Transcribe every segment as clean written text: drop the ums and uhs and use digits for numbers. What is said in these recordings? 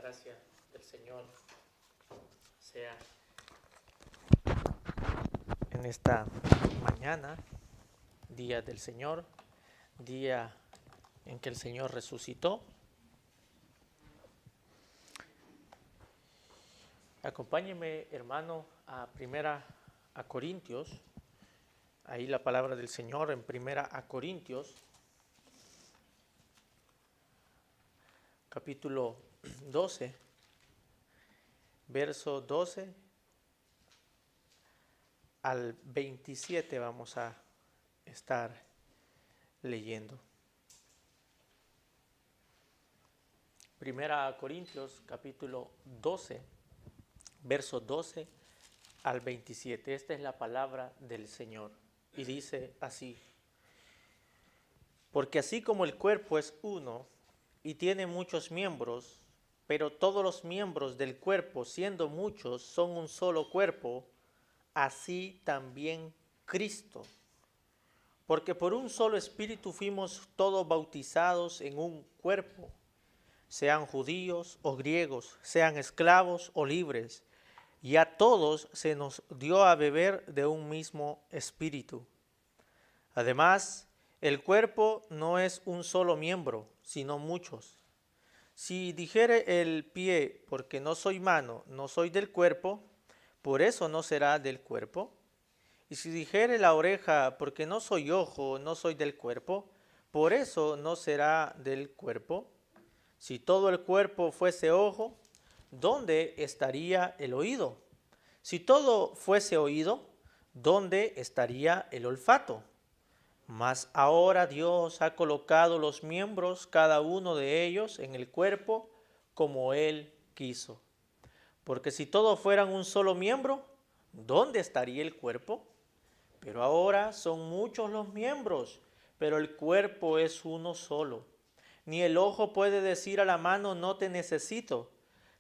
gracia del Señor sea en esta mañana, día del Señor, día en que el Señor resucitó. Acompáñeme, hermano, a Corintios. Ahí la palabra del Señor en Corintios, capítulo 12, verso 12 al 27 vamos a estar leyendo. Corintios, capítulo 12, verso 12 al 27. Esta es la palabra del Señor. Y dice así: porque así como el cuerpo es uno y tiene muchos miembros, pero todos los miembros del cuerpo, siendo muchos, son un solo cuerpo, así también Cristo. Porque por un solo espíritu fuimos todos bautizados en un cuerpo, sean judíos o griegos, sean esclavos o libres, y a todos se nos dio a beber de un mismo espíritu. Además, el cuerpo no es un solo miembro, sino muchos. Si dijere el pie, porque no soy mano, no soy del cuerpo, por eso no será del cuerpo. Y si dijere la oreja, porque no soy ojo, no soy del cuerpo, por eso no será del cuerpo. Si todo el cuerpo fuese ojo, ¿dónde estaría el oído? Si todo fuese oído, ¿dónde estaría el olfato? Mas ahora Dios ha colocado los miembros, cada uno de ellos, en el cuerpo como Él quiso. Porque si todos fueran un solo miembro, ¿dónde estaría el cuerpo? Pero ahora son muchos los miembros, pero el cuerpo es uno solo. Ni el ojo puede decir a la mano, no te necesito,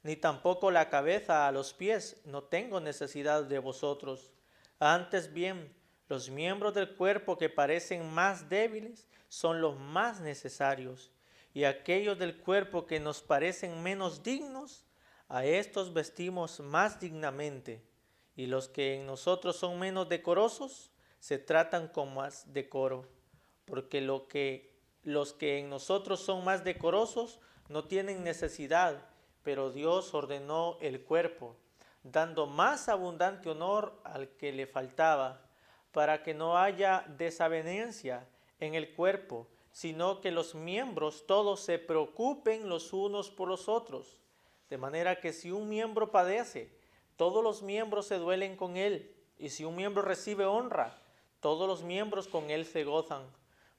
ni tampoco la cabeza a los pies, no tengo necesidad de vosotros. Antes bien, los miembros del cuerpo que parecen más débiles son los más necesarios, y aquellos del cuerpo que nos parecen menos dignos, a estos vestimos más dignamente, y los que en nosotros son menos decorosos, se tratan con más decoro, porque los que en nosotros son más decorosos no tienen necesidad, pero Dios ordenó el cuerpo, dando más abundante honor al que le faltaba, para que no haya desavenencia en el cuerpo, sino que los miembros todos se preocupen los unos por los otros. De manera que si un miembro padece, todos los miembros se duelen con él, y si un miembro recibe honra, todos los miembros con él se gozan.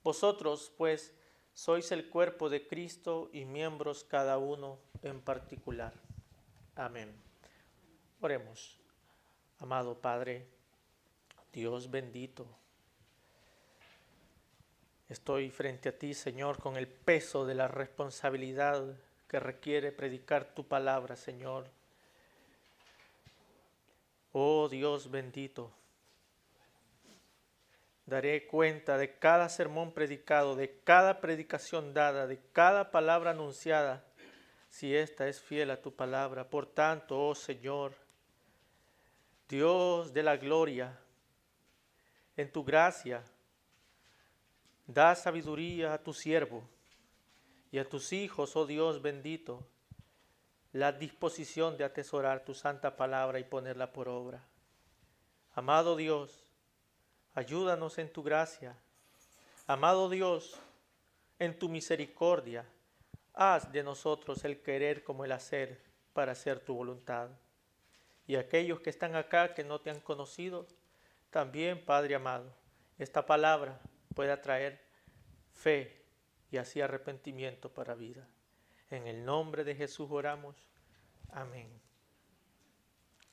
Vosotros, pues, sois el cuerpo de Cristo y miembros cada uno en particular. Amén. Oremos. Amado Padre, Dios bendito, estoy frente a ti, Señor, con el peso de la responsabilidad que requiere predicar tu palabra, Señor. Oh Dios bendito, daré cuenta de cada sermón predicado, de cada predicación dada, de cada palabra anunciada, si esta es fiel a tu palabra. Por tanto, oh Señor, Dios de la gloria, en tu gracia, da sabiduría a tu siervo y a tus hijos, oh Dios bendito, la disposición de atesorar tu santa palabra y ponerla por obra. Amado Dios, ayúdanos en tu gracia. Amado Dios, en tu misericordia, haz de nosotros el querer como el hacer para hacer tu voluntad. Y aquellos que están acá que no te han conocido, también, Padre amado, esta palabra pueda traer fe y así arrepentimiento para vida. En el nombre de Jesús oramos. Amén.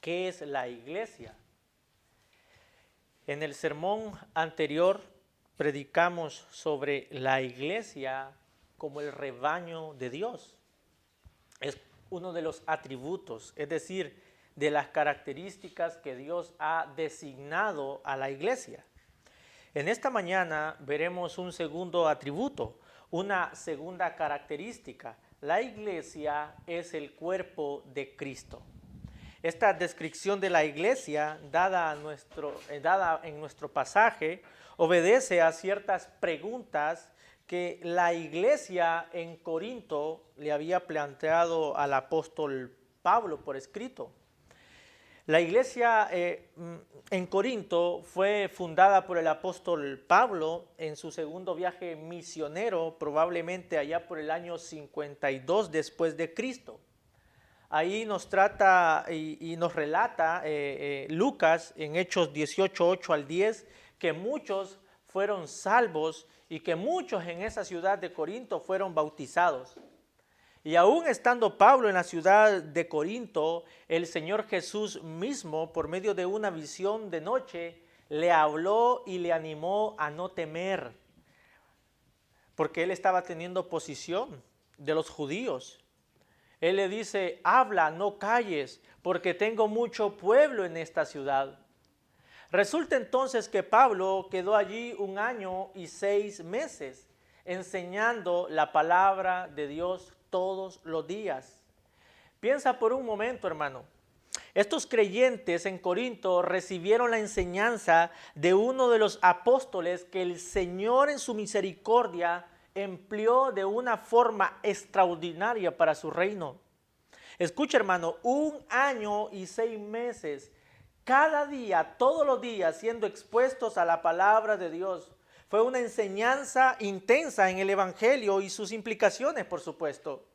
¿Qué es la iglesia? En el sermón anterior predicamos sobre la iglesia como el rebaño de Dios. Es uno de los atributos, es decir, de las características que Dios ha designado a la iglesia. En esta mañana veremos un segundo atributo, una segunda característica, la iglesia es el cuerpo de Cristo. Esta descripción de la iglesia dada en nuestro pasaje obedece a ciertas preguntas que la iglesia en Corinto le había planteado al apóstol Pablo por escrito. La iglesia en Corinto fue fundada por el apóstol Pablo en su segundo viaje misionero, probablemente allá por el año 52 después de Cristo. Ahí nos trata y nos relata Lucas en Hechos 18, 8 al 10, que muchos fueron salvos y que muchos en esa ciudad de Corinto fueron bautizados. Y aún estando Pablo en la ciudad de Corinto, el Señor Jesús mismo, por medio de una visión de noche, le habló y le animó a no temer, porque él estaba teniendo oposición de los judíos. Él le dice, habla, no calles, porque tengo mucho pueblo en esta ciudad. Resulta entonces que Pablo quedó allí 1 año y 6 meses enseñando la palabra de Dios todos los días. Piensa por un momento, hermano. Estos creyentes en Corinto recibieron la enseñanza de uno de los apóstoles que el Señor en su misericordia empleó de una forma extraordinaria para su reino. Escucha, hermano, 1 año y 6 meses, cada día, todos los días, siendo expuestos a la palabra de Dios. Fue una enseñanza intensa en el Evangelio y sus implicaciones, por supuesto.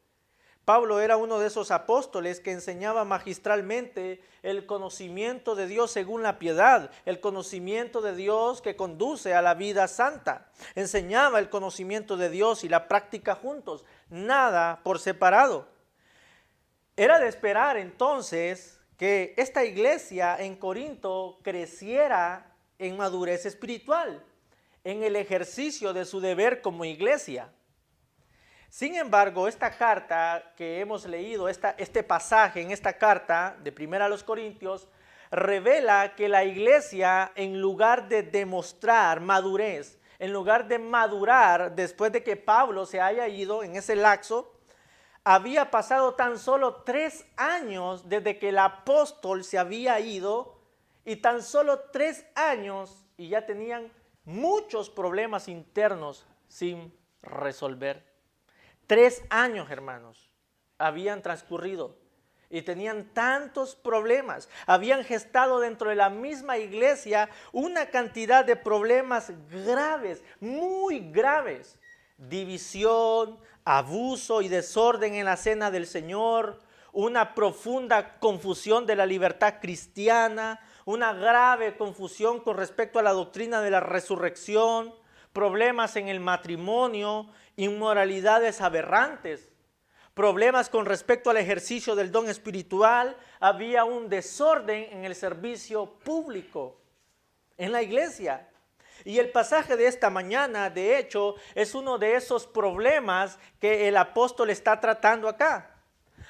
Pablo era uno de esos apóstoles que enseñaba magistralmente el conocimiento de Dios según la piedad, el conocimiento de Dios que conduce a la vida santa. Enseñaba el conocimiento de Dios y la práctica juntos, nada por separado. Era de esperar entonces que esta iglesia en Corinto creciera en madurez espiritual, en el ejercicio de su deber como iglesia. Sin embargo, esta carta que hemos leído, este pasaje en esta carta de 1 Corintios, revela que la iglesia, en lugar de demostrar madurez, en lugar de madurar después de que Pablo se haya ido en ese lapso, había pasado tan solo 3 años desde que el apóstol se había ido, y tan solo 3 años y ya tenían muchos problemas internos sin resolver. 3 años, hermanos, habían transcurrido y tenían tantos problemas. Habían gestado dentro de la misma iglesia una cantidad de problemas graves, muy graves. División, abuso y desorden en la cena del Señor, una profunda confusión de la libertad cristiana, una grave confusión con respecto a la doctrina de la resurrección, problemas en el matrimonio, inmoralidades aberrantes, problemas con respecto al ejercicio del don espiritual. Había un desorden en el servicio público en la iglesia. Y el pasaje de esta mañana, de hecho, es uno de esos problemas que el apóstol está tratando acá.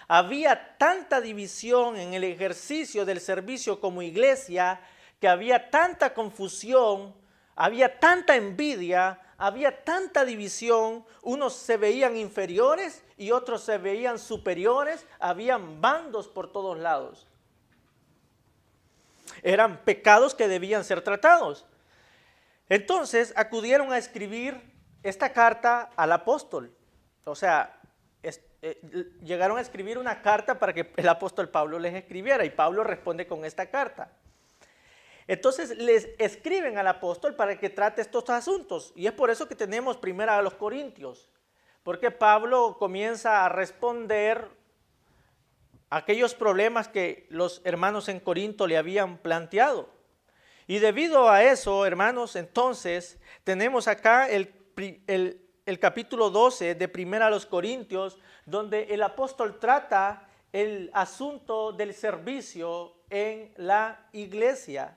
Había tanta división en el ejercicio del servicio como iglesia, que había tanta confusión, había tanta envidia, había tanta división. Unos se veían inferiores y otros se veían superiores. Habían bandos por todos lados. Eran pecados que debían ser tratados. Entonces acudieron a escribir esta carta al apóstol. O sea, llegaron a escribir una carta para que el apóstol Pablo les escribiera, y Pablo responde con esta carta. Entonces les escriben al apóstol para que trate estos asuntos, y es por eso que tenemos 1 Corintios, porque Pablo comienza a responder aquellos problemas que los hermanos en Corinto le habían planteado. Y debido a eso, hermanos, entonces tenemos acá el capítulo 12 de 1 Corintios, donde el apóstol trata el asunto del servicio en la iglesia.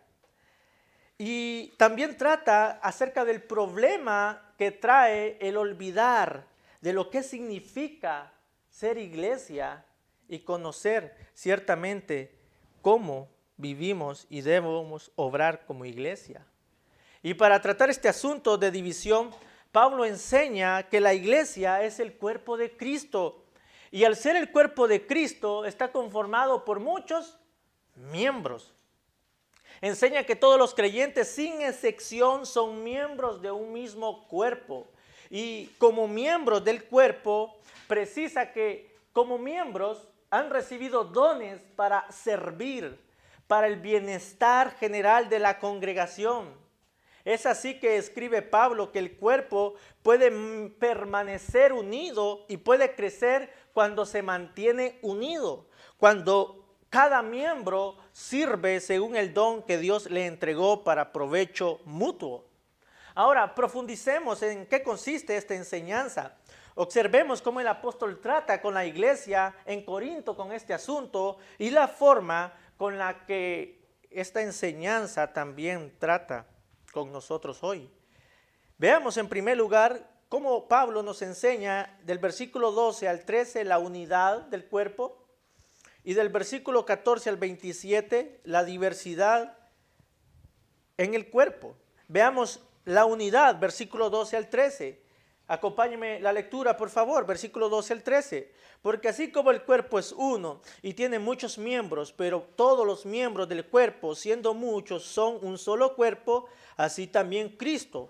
Y también trata acerca del problema que trae el olvidar de lo que significa ser iglesia y conocer ciertamente cómo vivimos y debemos obrar como iglesia. Y para tratar este asunto de división, Pablo enseña que la iglesia es el cuerpo de Cristo Y al ser el cuerpo de Cristo, está conformado por muchos miembros. Enseña que todos los creyentes, sin excepción, son miembros de un mismo cuerpo. Y como miembros del cuerpo, precisa que como miembros han recibido dones para servir, para el bienestar general de la congregación. Es así que escribe Pablo que el cuerpo puede permanecer unido y puede crecer cuando se mantiene unido, cuando cada miembro sirve según el don que Dios le entregó para provecho mutuo. Ahora, profundicemos en qué consiste esta enseñanza. Observemos cómo el apóstol trata con la iglesia en Corinto con este asunto y la forma con la que esta enseñanza también trata con nosotros hoy. Veamos en primer lugar cómo Pablo nos enseña del versículo 12 al 13 la unidad del cuerpo y del versículo 14 al 27 la diversidad en el cuerpo. Veamos la unidad, versículo 12 al 13. Acompáñeme la lectura, por favor, versículo 12 al 13. Porque así como el cuerpo es uno y tiene muchos miembros, pero todos los miembros del cuerpo, siendo muchos, son un solo cuerpo, así también Cristo.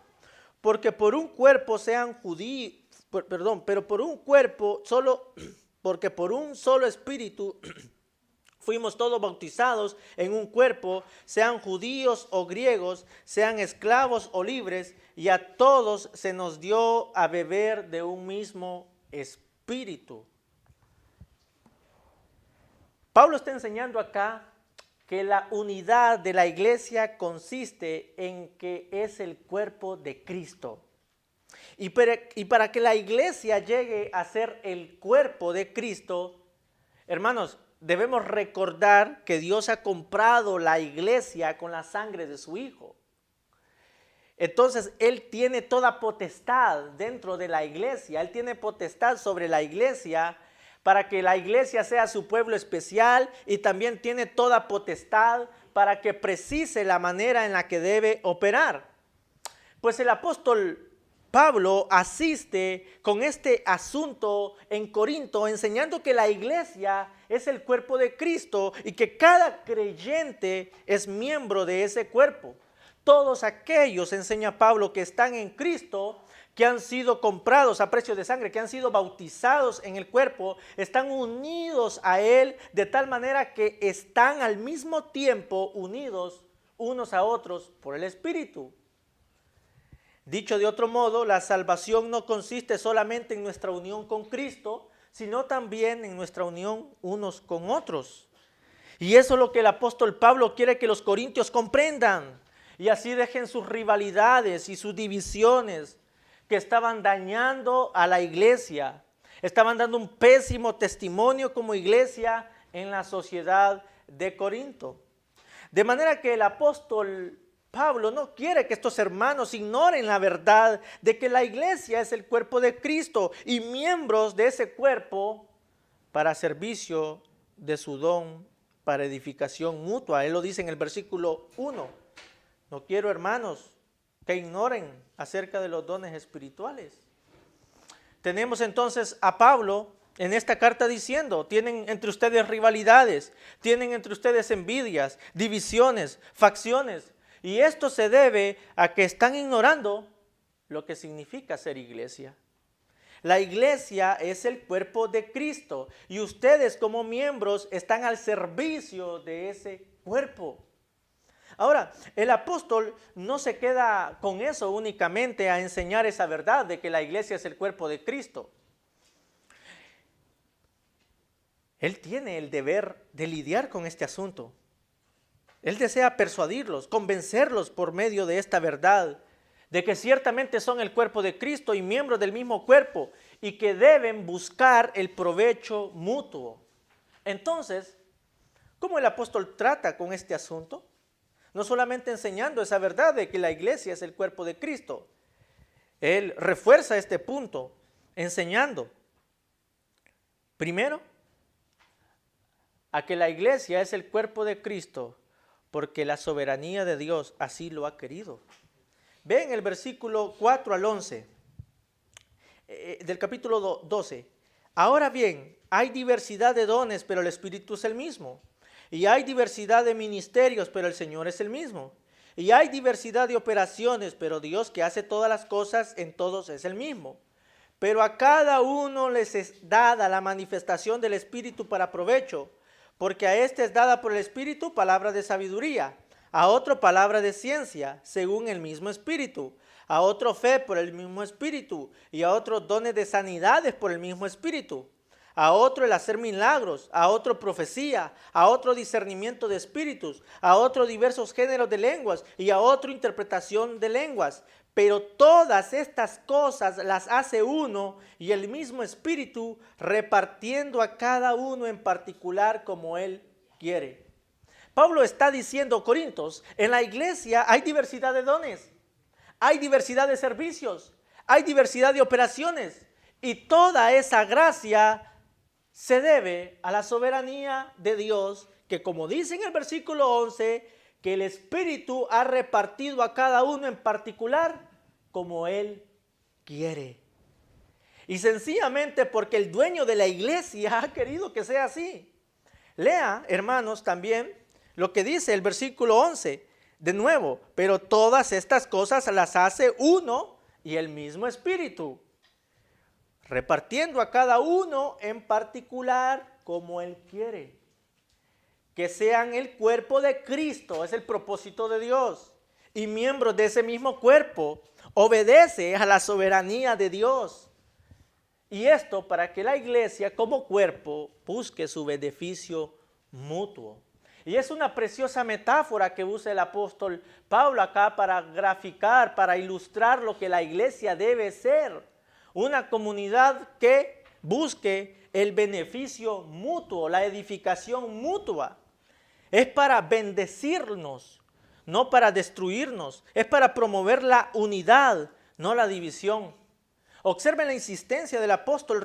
Porque por un cuerpo porque por un solo espíritu fuimos todos bautizados en un cuerpo, sean judíos o griegos, sean esclavos o libres, y a todos se nos dio a beber de un mismo espíritu. Pablo está enseñando acá que la unidad de la iglesia consiste en que es el cuerpo de Cristo. Y para que la iglesia llegue a ser el cuerpo de Cristo, hermanos, debemos recordar que Dios ha comprado la iglesia con la sangre de su Hijo. Entonces, Él tiene toda potestad dentro de la iglesia. Él tiene potestad sobre la iglesia para que la iglesia sea su pueblo especial, y también tiene toda potestad para que precise la manera en la que debe operar. Pues el apóstol Pablo asiste con este asunto en Corinto, enseñando que la iglesia es el cuerpo de Cristo y que cada creyente es miembro de ese cuerpo. Todos aquellos, enseña Pablo, que están en Cristo, que han sido comprados a precio de sangre, que han sido bautizados en el cuerpo, están unidos a Él de tal manera que están al mismo tiempo unidos unos a otros por el Espíritu. Dicho de otro modo, la salvación no consiste solamente en nuestra unión con Cristo, sino también en nuestra unión unos con otros. Y eso es lo que el apóstol Pablo quiere que los corintios comprendan. Y así dejen sus rivalidades y sus divisiones que estaban dañando a la iglesia. Estaban dando un pésimo testimonio como iglesia en la sociedad de Corinto. De manera que el apóstol Pablo no quiere que estos hermanos ignoren la verdad de que la iglesia es el cuerpo de Cristo y miembros de ese cuerpo para servicio de su don, para edificación mutua. Él lo dice en el versículo 1. No quiero, hermanos, que ignoren acerca de los dones espirituales. Tenemos entonces a Pablo en esta carta diciendo: tienen entre ustedes rivalidades, tienen entre ustedes envidias, divisiones, facciones. Y esto se debe a que están ignorando lo que significa ser iglesia. La iglesia es el cuerpo de Cristo y ustedes como miembros están al servicio de ese cuerpo. Ahora, el apóstol no se queda con eso únicamente a enseñar esa verdad de que la iglesia es el cuerpo de Cristo. Él tiene el deber de lidiar con este asunto. Él desea persuadirlos, convencerlos por medio de esta verdad, de que ciertamente son el cuerpo de Cristo y miembros del mismo cuerpo, y que deben buscar el provecho mutuo. Entonces, ¿cómo el apóstol trata con este asunto? No solamente enseñando esa verdad de que la iglesia es el cuerpo de Cristo. Él refuerza este punto enseñando, primero, a que la iglesia es el cuerpo de Cristo porque la soberanía de Dios así lo ha querido. Ven el versículo 4 al 11 del capítulo 12. Ahora bien, hay diversidad de dones, pero el Espíritu es el mismo. Y hay diversidad de ministerios, pero el Señor es el mismo. Y hay diversidad de operaciones, pero Dios que hace todas las cosas en todos es el mismo. Pero a cada uno les es dada la manifestación del Espíritu para provecho, porque a este es dada por el Espíritu palabra de sabiduría, a otro palabra de ciencia, según el mismo Espíritu, a otro fe por el mismo Espíritu, y a otros dones de sanidades por el mismo Espíritu, a otro el hacer milagros, a otro profecía, a otro discernimiento de espíritus, a otro diversos géneros de lenguas y a otro interpretación de lenguas. Pero todas estas cosas las hace uno y el mismo Espíritu, repartiendo a cada uno en particular como Él quiere. Pablo está diciendo, Corintios, en la iglesia hay diversidad de dones, hay diversidad de servicios, hay diversidad de operaciones y toda esa gracia se debe a la soberanía de Dios, que como dice en el versículo 11, que el Espíritu ha repartido a cada uno en particular como Él quiere. Y sencillamente porque el dueño de la iglesia ha querido que sea así. Lea, hermanos, también lo que dice el versículo 11. De nuevo, pero todas estas cosas las hace uno y el mismo Espíritu, repartiendo a cada uno en particular como Él quiere. Que sean el cuerpo de Cristo, es el propósito de Dios. Y miembros de ese mismo cuerpo, obedece a la soberanía de Dios. Y esto para que la iglesia como cuerpo busque su beneficio mutuo. Y es una preciosa metáfora que usa el apóstol Pablo acá para graficar, para ilustrar lo que la iglesia debe ser. Una comunidad que busque el beneficio mutuo, la edificación mutua. Es para bendecirnos, no para destruirnos. Es para promover la unidad, no la división. Observen la insistencia del apóstol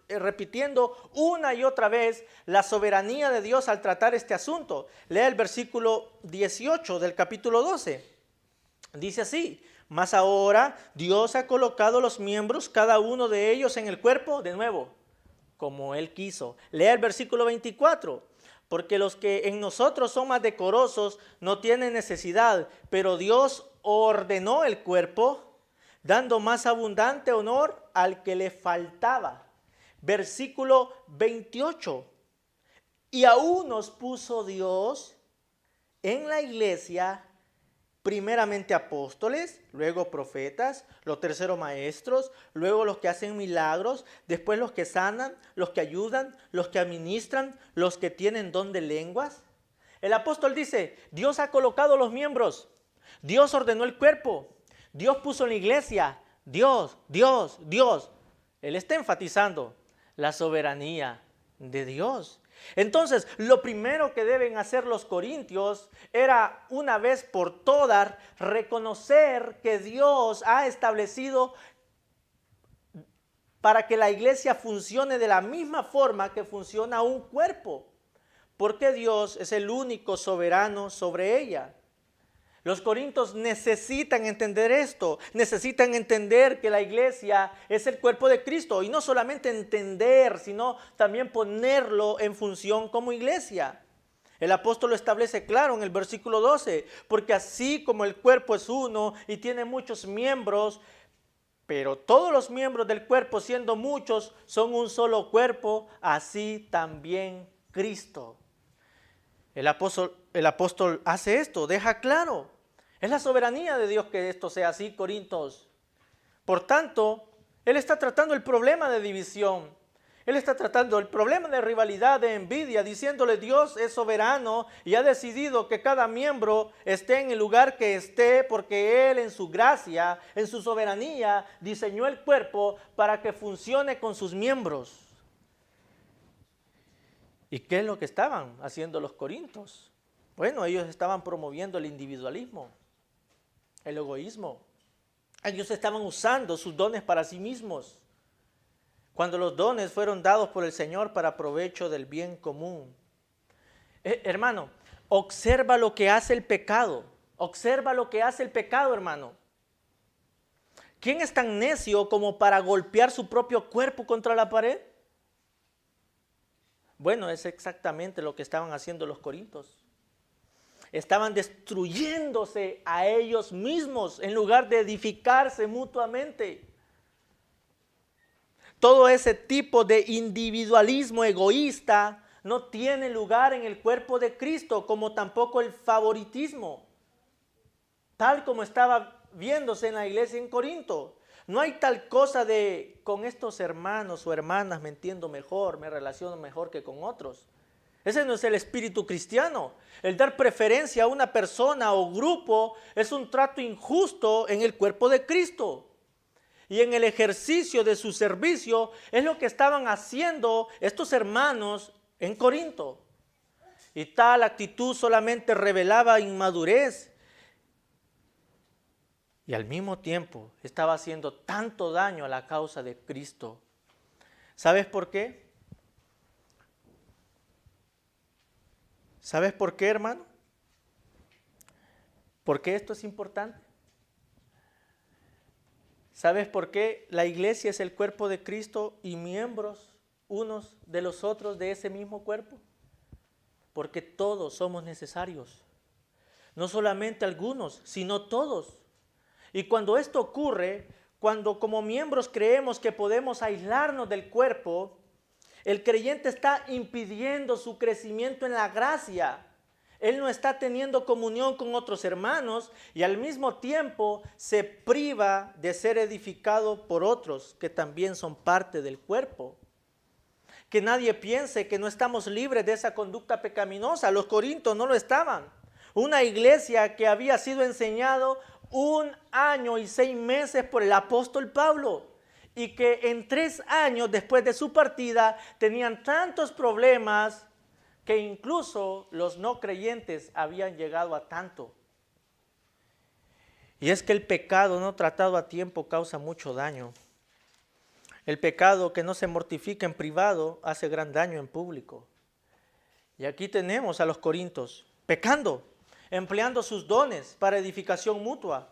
repitiendo una y otra vez la soberanía de Dios al tratar este asunto. Lea el versículo 18 del capítulo 12. Dice así: mas ahora Dios ha colocado los miembros, cada uno de ellos en el cuerpo, de nuevo, como Él quiso. Lea el versículo 24. Porque los que en nosotros son más decorosos no tienen necesidad, pero Dios ordenó el cuerpo, dando más abundante honor al que le faltaba. Versículo 28. Y aún nos puso Dios en la iglesia, primeramente apóstoles, luego profetas, los terceros maestros, luego los que hacen milagros, después los que sanan, los que ayudan, los que administran, los que tienen don de lenguas. El apóstol dice, Dios ha colocado los miembros, Dios ordenó el cuerpo, Dios puso en la iglesia, Dios. Él está enfatizando la soberanía de Dios. Entonces, lo primero que deben hacer los corintios era, una vez por todas, reconocer que Dios ha establecido para que la iglesia funcione de la misma forma que funciona un cuerpo, porque Dios es el único soberano sobre ella. Los corintios necesitan entender esto, necesitan entender que la iglesia es el cuerpo de Cristo y no solamente entender, sino también ponerlo en función como iglesia. El apóstol lo establece claro en el versículo 12, porque así como el cuerpo es uno y tiene muchos miembros, pero todos los miembros del cuerpo, siendo muchos, son un solo cuerpo, así también Cristo. El apóstol hace esto, deja claro. Es la soberanía de Dios que esto sea así, Corintios. Por tanto, Él está tratando el problema de división. Él está tratando el problema de rivalidad, de envidia, diciéndole Dios es soberano y ha decidido que cada miembro esté en el lugar que esté porque Él en su gracia, en su soberanía, diseñó el cuerpo para que funcione con sus miembros. ¿Y qué es lo que estaban haciendo los corintios? Bueno, ellos estaban promoviendo el individualismo, el egoísmo. Ellos estaban usando sus dones para sí mismos, cuando los dones fueron dados por el Señor para provecho del bien común. Hermano, observa lo que hace el pecado. Observa lo que hace el pecado, hermano. ¿Quién es tan necio como para golpear su propio cuerpo contra la pared? Bueno, es exactamente lo que estaban haciendo los corintios. Estaban destruyéndose a ellos mismos en lugar de edificarse mutuamente. Todo ese tipo de individualismo egoísta no tiene lugar en el cuerpo de Cristo, como tampoco el favoritismo, tal como estaba viéndose en la iglesia en Corinto. No hay tal cosa de con estos hermanos o hermanas me entiendo mejor, me relaciono mejor que con otros. Ese no es el espíritu cristiano. El dar preferencia a una persona o grupo es un trato injusto en el cuerpo de Cristo. Y en el ejercicio de su servicio es lo que estaban haciendo estos hermanos en Corinto. Y tal actitud solamente revelaba inmadurez. Y al mismo tiempo estaba haciendo tanto daño a la causa de Cristo. ¿Sabes por qué? ¿Sabes por qué, hermano? ¿Por qué esto es importante? ¿Sabes por qué la iglesia es el cuerpo de Cristo y miembros unos de los otros de ese mismo cuerpo? Porque todos somos necesarios. No solamente algunos, sino todos. Y cuando esto ocurre, cuando como miembros creemos que podemos aislarnos del cuerpo, el creyente está impidiendo su crecimiento en la gracia. Él no está teniendo comunión con otros hermanos y al mismo tiempo se priva de ser edificado por otros que también son parte del cuerpo. Que nadie piense que no estamos libres de esa conducta pecaminosa. Los corintios no lo estaban. Una iglesia que había sido enseñado 1 año y 6 meses por el apóstol Pablo. Y que en 3 años después de su partida tenían tantos problemas que incluso los no creyentes habían llegado a tanto. Y es que el pecado no tratado a tiempo causa mucho daño. El pecado que no se mortifica en privado hace gran daño en público. Y aquí tenemos a los corintios pecando, empleando sus dones para edificación mutua.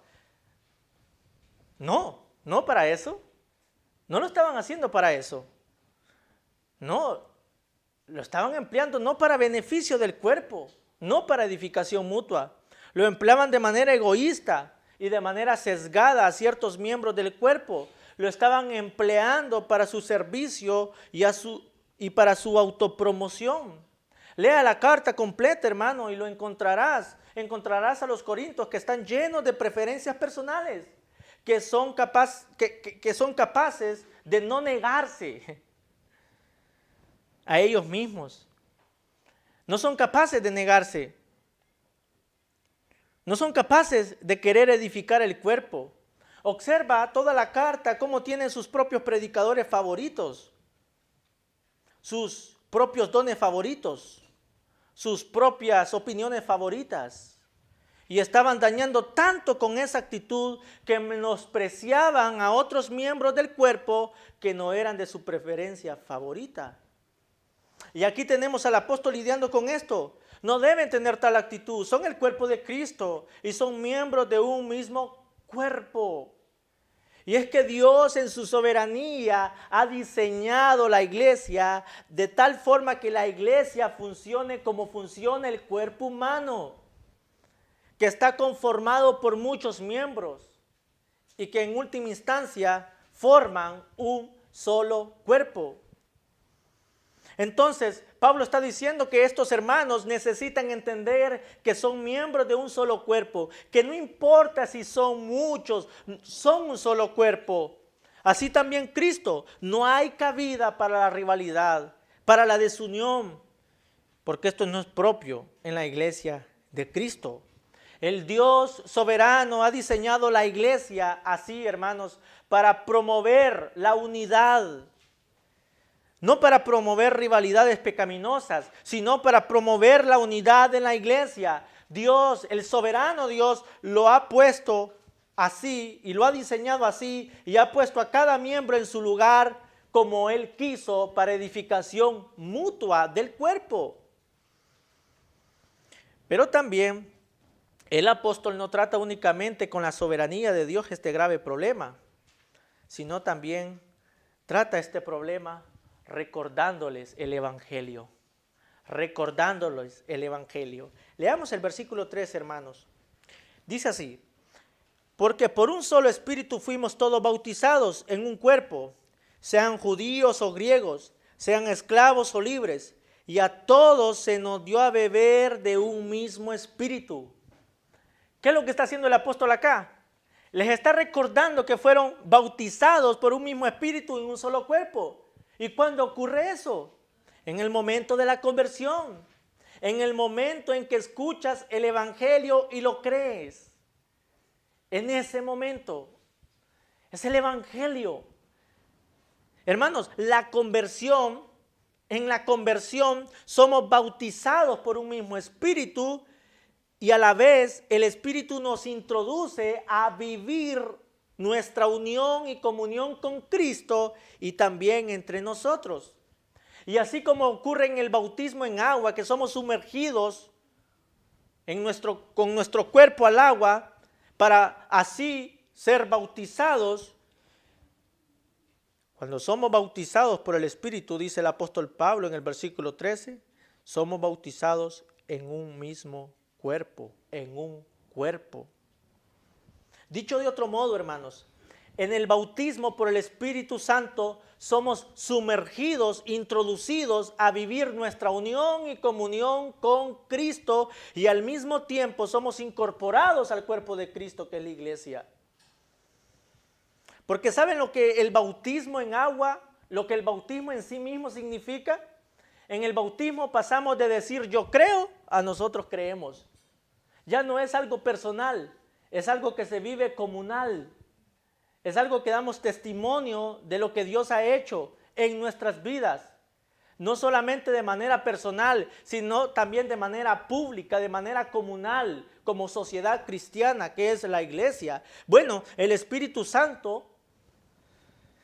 No para eso. No lo estaban haciendo para eso. No, lo estaban empleando no para beneficio del cuerpo, no para edificación mutua. Lo empleaban de manera egoísta y de manera sesgada a ciertos miembros del cuerpo. Lo estaban empleando para su servicio y para su autopromoción. Lea la carta completa, hermano, y lo encontrarás. Encontrarás a los corintios que están llenos de preferencias personales, que son capaces de no negarse a ellos mismos. No son capaces de negarse. No son capaces de querer edificar el cuerpo. Observa toda la carta cómo tienen sus propios predicadores favoritos, sus propios dones favoritos, sus propias opiniones favoritas. Y estaban dañando tanto con esa actitud que menospreciaban a otros miembros del cuerpo que no eran de su preferencia favorita. Y aquí tenemos al apóstol lidiando con esto. No deben tener tal actitud. Son el cuerpo de Cristo y son miembros de un mismo cuerpo. Y es que Dios en su soberanía ha diseñado la iglesia de tal forma que la iglesia funcione como funciona el cuerpo humano, que está conformado por muchos miembros y que en última instancia forman un solo cuerpo. Entonces, Pablo está diciendo que estos hermanos necesitan entender que son miembros de un solo cuerpo, que no importa si son muchos, son un solo cuerpo. Así también Cristo, no hay cabida para la rivalidad, para la desunión, porque esto no es propio en la iglesia de Cristo. El Dios soberano ha diseñado la iglesia así, hermanos, para promover la unidad. No para promover rivalidades pecaminosas, sino para promover la unidad en la iglesia. Dios, el soberano Dios, lo ha puesto así y lo ha diseñado así y ha puesto a cada miembro en su lugar como Él quiso para edificación mutua del cuerpo. Pero también el apóstol no trata únicamente con la soberanía de Dios este grave problema. sino también trata este problema recordándoles el Evangelio. Recordándoles el Evangelio. Leamos el versículo 3, hermanos. Dice así: porque por un solo espíritu fuimos todos bautizados en un cuerpo, sean judíos o griegos, sean esclavos o libres, y a todos se nos dio a beber de un mismo espíritu. ¿Qué es lo que está haciendo el apóstol acá? Les está recordando que fueron bautizados por un mismo espíritu en un solo cuerpo. ¿Y cuándo ocurre eso? En el momento de la conversión, en el momento en que escuchas el Evangelio y lo crees. En ese momento, es el Evangelio. Hermanos, la conversión, en la conversión somos bautizados por un mismo espíritu y a la vez el espíritu nos introduce a vivir nuestra unión y comunión con Cristo y también entre nosotros. Y así como ocurre en el bautismo en agua, que somos sumergidos con nuestro cuerpo al agua, para así ser bautizados. Cuando somos bautizados por el Espíritu, dice el apóstol Pablo en el versículo 13, somos bautizados en un mismo cuerpo, en un cuerpo. Dicho de otro modo, hermanos, en el bautismo por el Espíritu Santo somos sumergidos, introducidos a vivir nuestra unión y comunión con Cristo y al mismo tiempo somos incorporados al cuerpo de Cristo que es la iglesia. Porque ¿saben lo que el bautismo en agua, lo que el bautismo en sí mismo significa? En el bautismo pasamos de decir yo creo a nosotros creemos. Ya no es algo personal, es algo que se vive comunal. Es algo que damos testimonio de lo que Dios ha hecho en nuestras vidas. No solamente de manera personal, sino también de manera pública, de manera comunal, como sociedad cristiana que es la iglesia. Bueno, el Espíritu Santo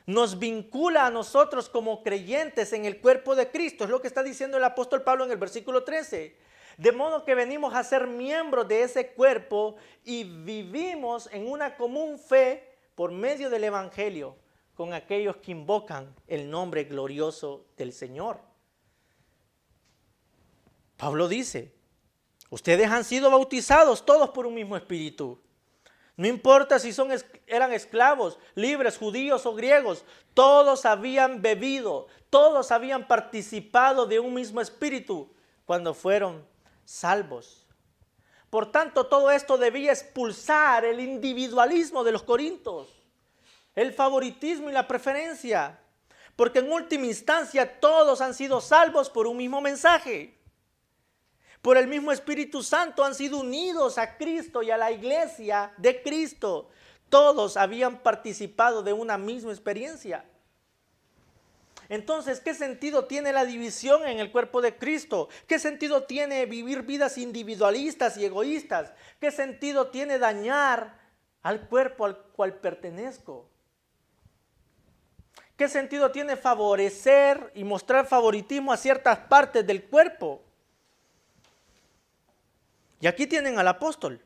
nos vincula a nosotros como creyentes en el cuerpo de Cristo. Es lo que está diciendo el apóstol Pablo en el versículo 13. De modo que venimos a ser miembros de ese cuerpo y vivimos en una común fe por medio del Evangelio, con aquellos que invocan el nombre glorioso del Señor. Pablo dice, ustedes han sido bautizados todos por un mismo espíritu. No importa si eran esclavos, libres, judíos o griegos, todos habían bebido, todos habían participado de un mismo espíritu cuando fueron salvos. Por tanto, todo esto debía expulsar el individualismo de los corintios, el favoritismo y la preferencia, porque en última instancia todos han sido salvos por un mismo mensaje. Por el mismo Espíritu Santo han sido unidos a Cristo y a la iglesia de Cristo. Todos habían participado de una misma experiencia. Entonces, ¿qué sentido tiene la división en el cuerpo de Cristo? ¿Qué sentido tiene vivir vidas individualistas y egoístas? ¿Qué sentido tiene dañar al cuerpo al cual pertenezco? ¿Qué sentido tiene favorecer y mostrar favoritismo a ciertas partes del cuerpo? Y aquí tienen al apóstol.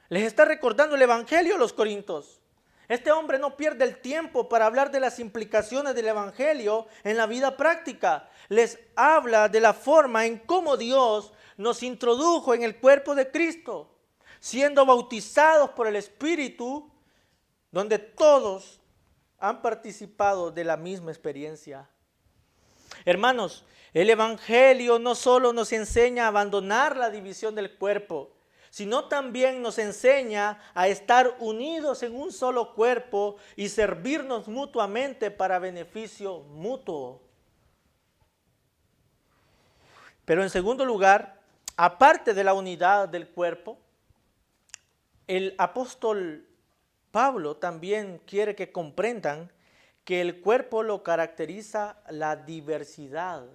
Les está recordando el Evangelio a los corintios. Este hombre no pierde el tiempo para hablar de las implicaciones del Evangelio en la vida práctica. Les habla de la forma en cómo Dios nos introdujo en el cuerpo de Cristo, siendo bautizados por el Espíritu, donde todos han participado de la misma experiencia. Hermanos, el Evangelio no solo nos enseña a abandonar la división del cuerpo, sino también nos enseña a estar unidos en un solo cuerpo y servirnos mutuamente para beneficio mutuo. Pero en segundo lugar, aparte de la unidad del cuerpo, el apóstol Pablo también quiere que comprendan que el cuerpo lo caracteriza la diversidad.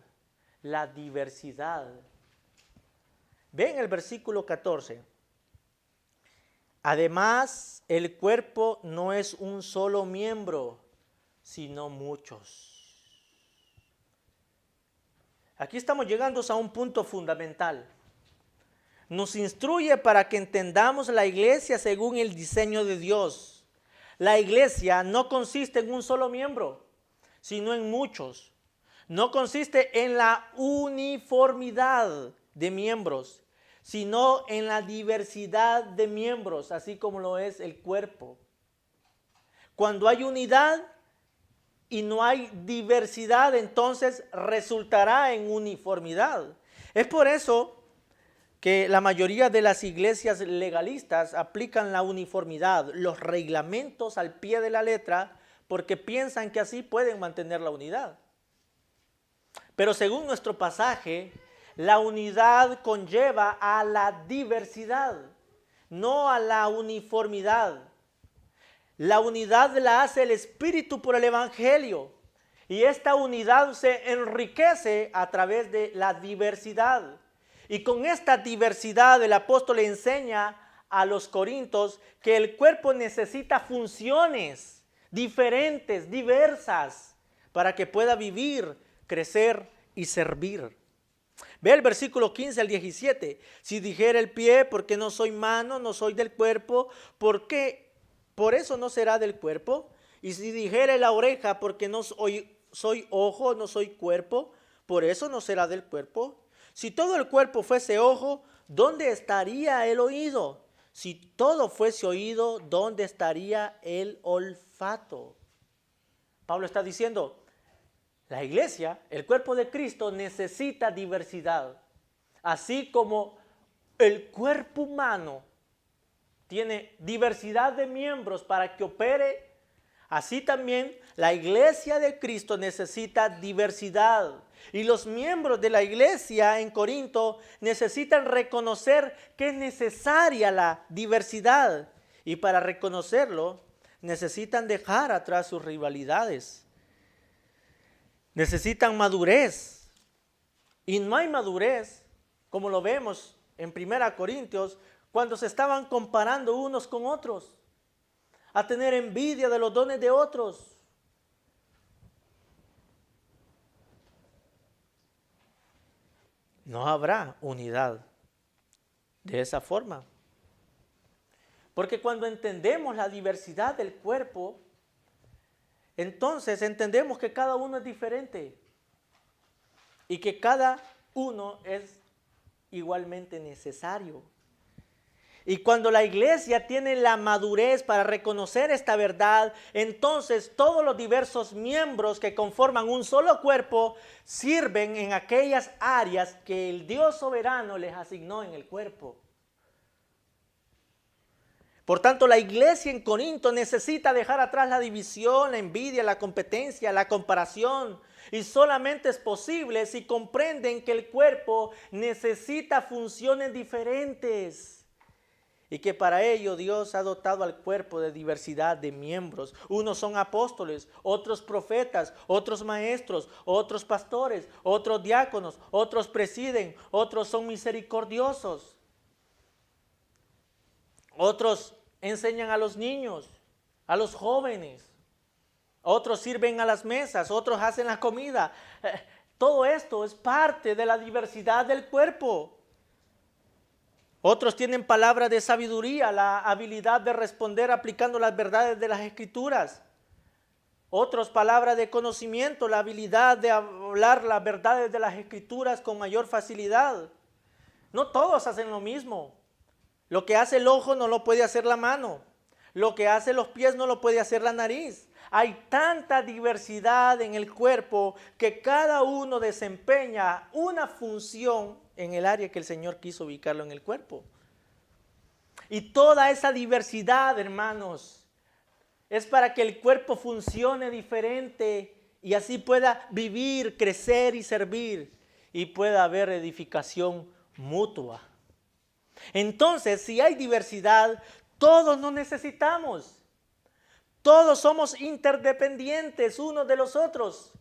La diversidad. Ven el versículo 14. Además, el cuerpo no es un solo miembro, sino muchos. Aquí estamos llegando a un punto fundamental. Nos instruye para que entendamos la iglesia según el diseño de Dios. la iglesia no consiste en un solo miembro, sino en muchos. No consiste en la uniformidad de miembros, sino en la diversidad de miembros, así como lo es el cuerpo. Cuando hay unidad y no hay diversidad, entonces resultará en uniformidad. Es por eso que la mayoría de las iglesias legalistas aplican la uniformidad, los reglamentos al pie de la letra, porque piensan que así pueden mantener la unidad. Pero según nuestro pasaje, la unidad conlleva a la diversidad, no a la uniformidad. La unidad la hace el Espíritu por el Evangelio, y esta unidad se enriquece a través de la diversidad. Y con esta diversidad el apóstol le enseña a los corintios que el cuerpo necesita funciones diferentes, diversas, para que pueda vivir, crecer y servir. Ve el versículo 15 al 17. Si dijera el pie, porque no soy mano, no soy del cuerpo, ¿por qué? Por eso no será del cuerpo. Y si dijera la oreja, porque no soy ojo, no soy cuerpo, por eso no será del cuerpo. Si todo el cuerpo fuese ojo, ¿dónde estaría el oído? Si todo fuese oído, ¿dónde estaría el olfato? Pablo está diciendo, la iglesia, el cuerpo de Cristo, necesita diversidad. Así como el cuerpo humano tiene diversidad de miembros para que opere, así también la iglesia de Cristo necesita diversidad. Y los miembros de la iglesia en Corinto necesitan reconocer que es necesaria la diversidad. Y para reconocerlo, necesitan dejar atrás sus rivalidades. Necesitan madurez. Y no hay madurez, como lo vemos en 1 Corintios, cuando se estaban comparando unos con otros, a tener envidia de los dones de otros. No habrá unidad de esa forma. Porque cuando entendemos la diversidad del cuerpo, entonces entendemos que cada uno es diferente y que cada uno es igualmente necesario. Y cuando la iglesia tiene la madurez para reconocer esta verdad, entonces todos los diversos miembros que conforman un solo cuerpo sirven en aquellas áreas que el Dios soberano les asignó en el cuerpo. Por tanto, la iglesia en Corinto necesita dejar atrás la división, la envidia, la competencia, la comparación. Y solamente es posible si comprenden que el cuerpo necesita funciones diferentes. Y que para ello Dios ha dotado al cuerpo de diversidad de miembros. Unos son apóstoles, otros profetas, otros maestros, otros pastores, otros diáconos, otros presiden, otros son misericordiosos. Otros enseñan a los niños, a los jóvenes. Otros sirven a las mesas, otros hacen la comida. Todo esto es parte de la diversidad del cuerpo. Otros tienen palabras de sabiduría, la habilidad de responder aplicando las verdades de las Escrituras. Otros palabras de conocimiento, la habilidad de hablar las verdades de las Escrituras con mayor facilidad. No todos hacen lo mismo. Lo que hace el ojo no lo puede hacer la mano. Lo que hace los pies no lo puede hacer la nariz. Hay tanta diversidad en el cuerpo que cada uno desempeña una función en el área que el Señor quiso ubicarlo en el cuerpo. Y toda esa diversidad, hermanos, es para que el cuerpo funcione diferente y así pueda vivir, crecer y servir y pueda haber edificación mutua. Entonces, si hay diversidad, todos nos necesitamos. Todos somos interdependientes unos de los otros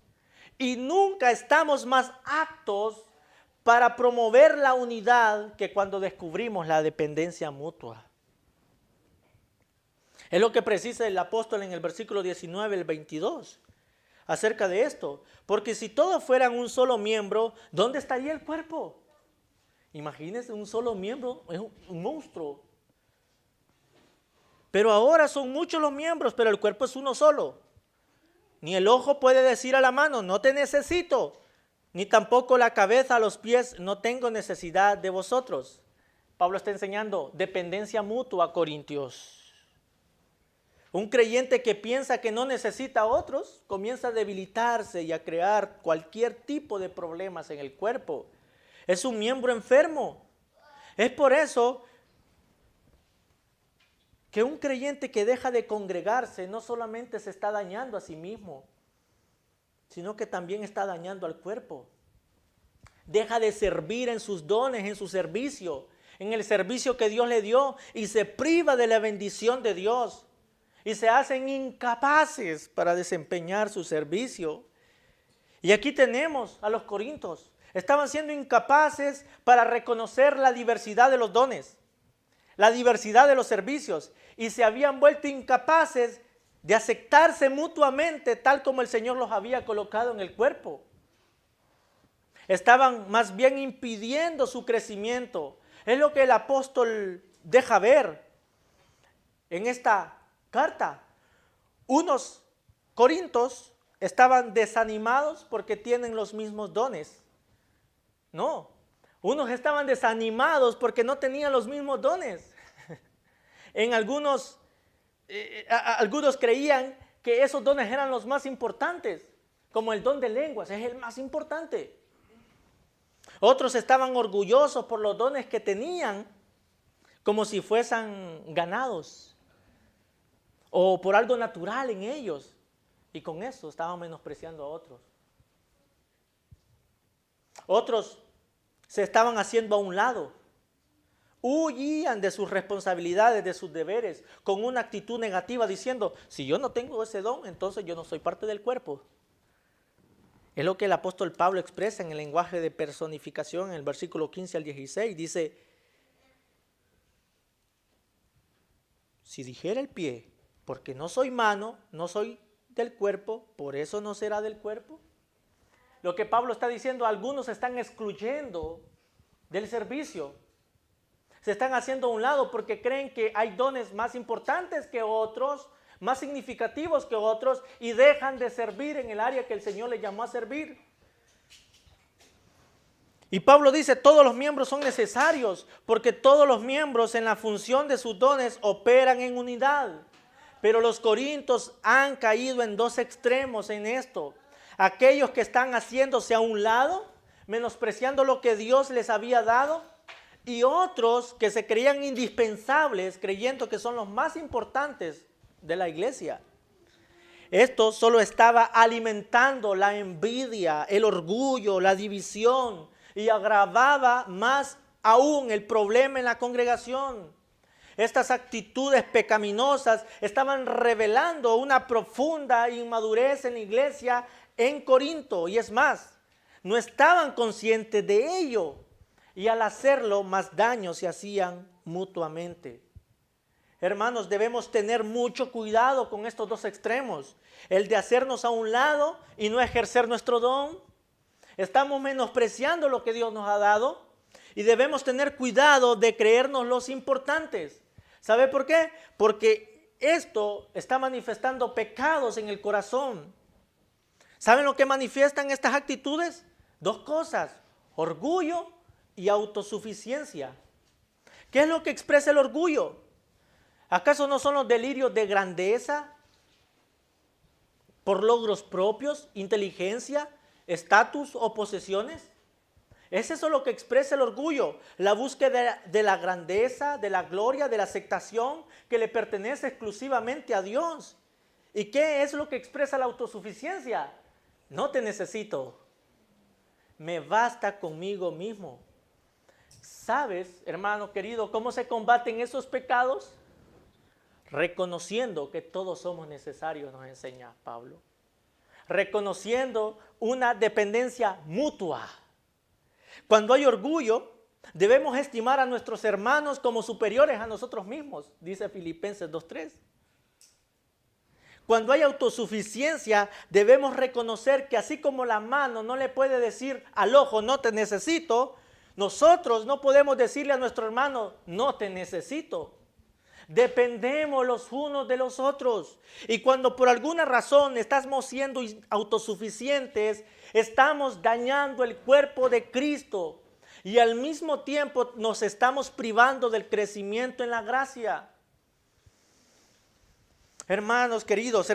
y nunca estamos más aptos para promover la unidad que cuando descubrimos la dependencia mutua. Es lo que precisa el apóstol en el versículo 19, el 22, acerca de esto. Porque si todos fueran un solo miembro, ¿dónde estaría el cuerpo? Imagínense, un solo miembro es un monstruo. Pero ahora son muchos los miembros, pero el cuerpo es uno solo. Ni el ojo puede decir a la mano, no te necesito. Ni tampoco la cabeza a los pies, no tengo necesidad de vosotros. Pablo está enseñando dependencia mutua a Corintios. Un creyente que piensa que no necesita a otros, comienza a debilitarse y a crear cualquier tipo de problemas en el cuerpo. Es un miembro enfermo. Es por eso que un creyente que deja de congregarse no solamente se está dañando a sí mismo, sino que también está dañando al cuerpo. Deja de servir en sus dones, en su servicio, en el servicio que Dios le dio, y se priva de la bendición de Dios. Y se hacen incapaces para desempeñar su servicio. Y aquí tenemos a los corintios. Estaban siendo incapaces para reconocer la diversidad de los dones, la diversidad de los servicios, y se habían vuelto incapaces de aceptarse mutuamente tal como el Señor los había colocado en el cuerpo. Estaban más bien impidiendo su crecimiento. Es lo que el apóstol deja ver en esta carta. Unos corintios estaban desanimados porque tienen los mismos dones. No, unos estaban desanimados porque no tenían los mismos dones. En algunos creían que esos dones eran los más importantes, como el don de lenguas, es el más importante. Otros estaban orgullosos por los dones que tenían, como si fuesen ganados o por algo natural en ellos, y con eso estaban menospreciando a otros. Otros se estaban haciendo a un lado, huían de sus responsabilidades, de sus deberes, con una actitud negativa diciendo, si yo no tengo ese don, entonces yo no soy parte del cuerpo. Es lo que el apóstol Pablo expresa en el lenguaje de personificación en el versículo 15 al 16. Dice, si dijera el pie, porque no soy mano, no soy del cuerpo, por eso no será del cuerpo. Lo que Pablo está diciendo, algunos se están excluyendo del servicio. Se están haciendo a un lado porque creen que hay dones más importantes que otros, más significativos que otros, y dejan de servir en el área que el Señor les llamó a servir. Y Pablo dice, todos los miembros son necesarios, porque todos los miembros en la función de sus dones operan en unidad. Pero los corintios han caído en dos extremos en esto. Aquellos que están haciéndose a un lado, menospreciando lo que Dios les había dado, y otros que se creían indispensables, creyendo que son los más importantes de la iglesia. Esto solo estaba alimentando la envidia, el orgullo, la división, y agravaba más aún el problema en la congregación. Estas actitudes pecaminosas estaban revelando una profunda inmadurez en la iglesia en Corinto, y es más, no estaban conscientes de ello, y al hacerlo más daño se hacían mutuamente. Hermanos, debemos tener mucho cuidado con estos dos extremos, el de hacernos a un lado y no ejercer nuestro don. Estamos menospreciando lo que Dios nos ha dado y debemos tener cuidado de creernos los importantes. ¿Sabe por qué? Porque esto está manifestando pecados en el corazón. ¿Saben lo que manifiestan estas actitudes? Dos cosas, orgullo y autosuficiencia. ¿Qué es lo que expresa el orgullo? ¿Acaso no son los delirios de grandeza por logros propios, inteligencia, estatus o posesiones? ¿Es eso lo que expresa el orgullo? La búsqueda de la grandeza, de la gloria, de la aceptación que le pertenece exclusivamente a Dios. ¿Y qué es lo que expresa la autosuficiencia? No te necesito, me basta conmigo mismo. ¿Sabes, hermano querido, cómo se combaten esos pecados? Reconociendo que todos somos necesarios, nos enseña Pablo. Reconociendo una dependencia mutua. Cuando hay orgullo, debemos estimar a nuestros hermanos como superiores a nosotros mismos, dice Filipenses 2:3. Cuando hay autosuficiencia, debemos reconocer que así como la mano no le puede decir al ojo, no te necesito, nosotros no podemos decirle a nuestro hermano, no te necesito. Dependemos los unos de los otros. Y cuando por alguna razón estamos siendo autosuficientes, estamos dañando el cuerpo de Cristo. Y al mismo tiempo nos estamos privando del crecimiento en la gracia. Hermanos queridos,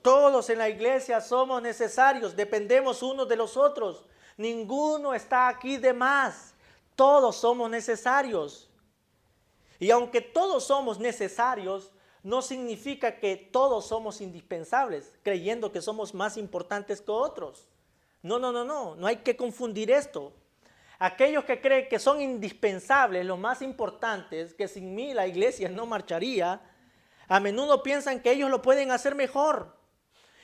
todos en la iglesia somos necesarios, dependemos unos de los otros. Ninguno está aquí de más, todos somos necesarios. Y aunque todos somos necesarios, no significa que todos somos indispensables, creyendo que somos más importantes que otros. No hay que confundir esto. Aquellos que creen que son indispensables, los más importantes, que sin mí la iglesia no marcharía, a menudo piensan que ellos lo pueden hacer mejor